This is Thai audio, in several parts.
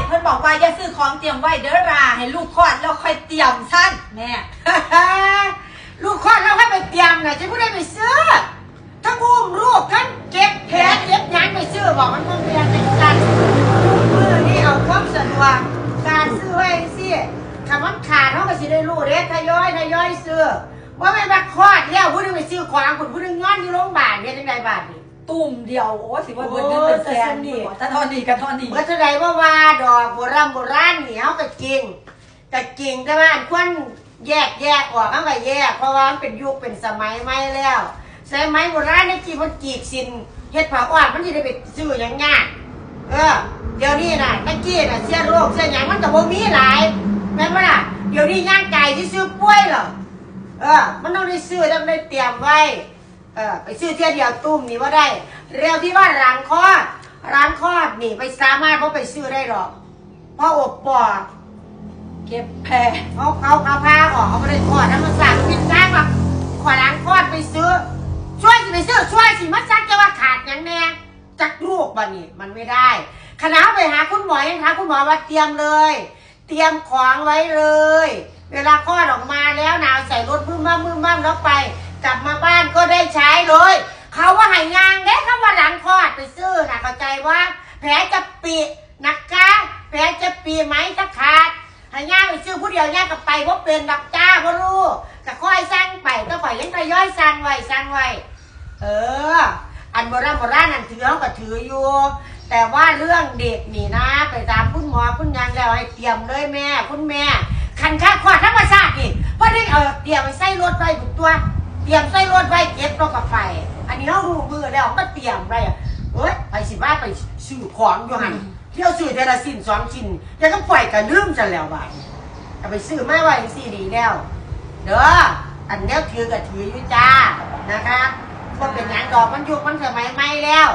เพิ่นบอกว่าอย่าซื้อของเตรียมไว้เด้อราให้ลูกคลอดแล้วค่อยเตรียมสั้นแม่ ลูกคลอดเราให้ไปเตรียมน่ะจะผู้ใดไปซื้อทั้งอุ้มลูกทั้งเก็บแผลเก็บยางไปซื้อบอกมันต้องเรียนเป็นการมือนี่เอาความสะดวกการซื้อไว้สิคำว่าขาดเขาก็สิได้รู้เด้ทยอยซื้อว่าไม่มาคลอดแล้วผู้นึงไปซื้อของคนผู้นึงย้อนอยู่โรงพยาบาลเนี่ยจังไดบาทนี่ ตุ่มเดียวโอ้สิว่าเบิดเงินเป็นแสนนี่ถ้าทอนี้กับทอนี้ เมื่อเท่าไรว่าดอกโบราณเหนียวกับกิ่งแต่ว่าควรแยกออกเอาไปแยกเพราะว่ามันเป็นยุคเป็นสมัยใหม่แล้วสมัยโบราณในกี่มันกีกสินเฮ็ดผ้าอ้อมมันจะได้ไปซื้ออย่างง่ายเดี๋ยวนี้น่ะตะกี้น่ะเสียโรคเสียหยังมันก็บ่มีหลายแม่นบ่ล่ะเดี๋ยวนี้ย่างไก่ที่ซื้อป่วยเหรอมันต้องได้ซื้อต้องได้เตรียมไว้ไปซื้อเที่ยวเดียวตุ้มนี่ว่าได้เร็วที่ว่าร้านคลอดนี่ไปสามารถเพราะไปซื้อได้หรอกเพราะอบปอ เก็บแพร เขาพาออกเขาไม่ได้คลอดแล้วมันสั่งพิมพ์จ้างแบบขอร้านคลอดไปซื้อช่วยสิไปซื้อช่วยสิมาซักจะว่าขาดอย่างแน่จักลูกบ้านี่มันไม่ได้ขณะไปหาคุณหมอยังคะคุณหมอว่าเตรียมเลยเตรียมของไว้เลยเวลาคลอดออกมาแล้วหนาวใส่รถมือมั่มแล้วไปกลับมาบ้านก็ได้ใช้เลยเขาว่าหายงานเด้เขาว่าหลังคลอดไปซื้อนะเข้าใจว่าแผลจะปีนักกาแผลจะปีไหมจะขาดหายงานไปซื้อผู้เดียวงานกับไปเพราะเป็นดับจ้าเพราะรู้ก็ค่อยสั่งไปก็ปล่อยยังทยอยสั่งไว้อันโบราณนั่นถือเขาก็ถืออยู่แต่ว่าเรื่องเด็กนี่นะไปตามคุณหมอคุณยังแล้วให้เตรียมเลยแม่คุณแม่คันค่าคลอดธรรมชาตินี่เพราะได้เตรียมไปใส่รถไว้บุกตัวเตรียมใส่รถไว้เก็บรถกับไฟอันนี้เรารู้มือแล้วก็เตรียมไว้ไปสิบ้าไปซื้อของอยู่หันเที่ยวซื้อเทละชิ้น2 ชิ้นยังก็ปล่อยกันลืมฉันแล้วบ้างไปซื้อไม่ไหวสิดีแล้วเด้ออันนี้ถือกับถืออยู่จ้านะคะก็เป็นงานดอกมันยุคมันสมัยใหม่แล้ว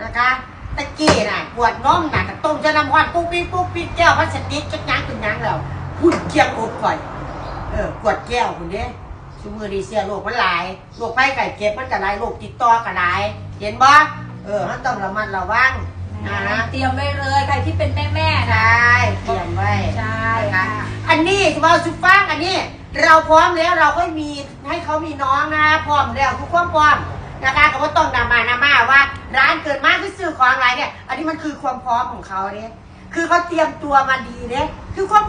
นะคะตะกี้น่ะปวดน้องน่ะต้มจะน้ำร้อนปุ๊บปิ๊กแก้วพลาสติกจักยังเป็นยังแล้วหุ่นเกียงอบก่อยปวดแก้วคุณเด้ชูมือดีเสียโรคมันหลายโรคไข้ไก่เจ็บมันก็หลายโรคติดต่อก็หลายเห็นบ่มันต้องระมัดระวังนะเตรียมไว้เลยใครที่เป็นแม่ใช่เตรียมไว้ใช่ค่ะอันนี้มาสุฟังอันนี้เราพร้อมแล้วเราก็มีให้เขามีน้องนะพร้อมแล้วทุกความพร้อมนะคะก็ว่าต้องนำมาว่าร้านเกิดมากที่ซื้อของอะไรเนี่ยอันนี้มันคือความพร้อมของเขาเนี่ยคือเขาเตรียมตัวมาดีเนี่ยคือความ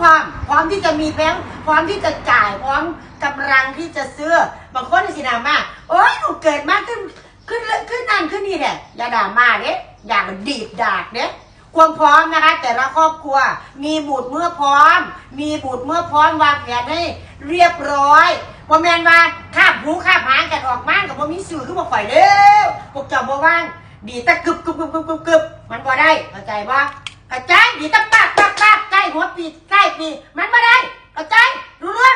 พร้อมที่จะมีแบงค์พร้อมที่จะจ่ายพร้อมกำลังที่จะซื้อบางคนสินามาโอ๊ยหนูเกิดมากขึ้นนั่นขึ้นนี่เนี่ยอย่าด่ามาเนี่ยอย่าดีดดากเนี่ยความพร้อมนะคะแต่ละครอบครัวมีบุตรเมื่อพร้อมวางแผนให้เรียบร้อยพอแมนว่าคาบหูคาบหางกันออกมากับบ่มีสื่อคือบ่ฝ่ายเร็วพวกเจ้าบ่ว่างดีตะกึบมันบ่ได้เข้าใจบ่เข้าใจดีตะปากใกล้หัวปีใกล้ปีมันบ่ได้เข้าใจรู้เรื่อง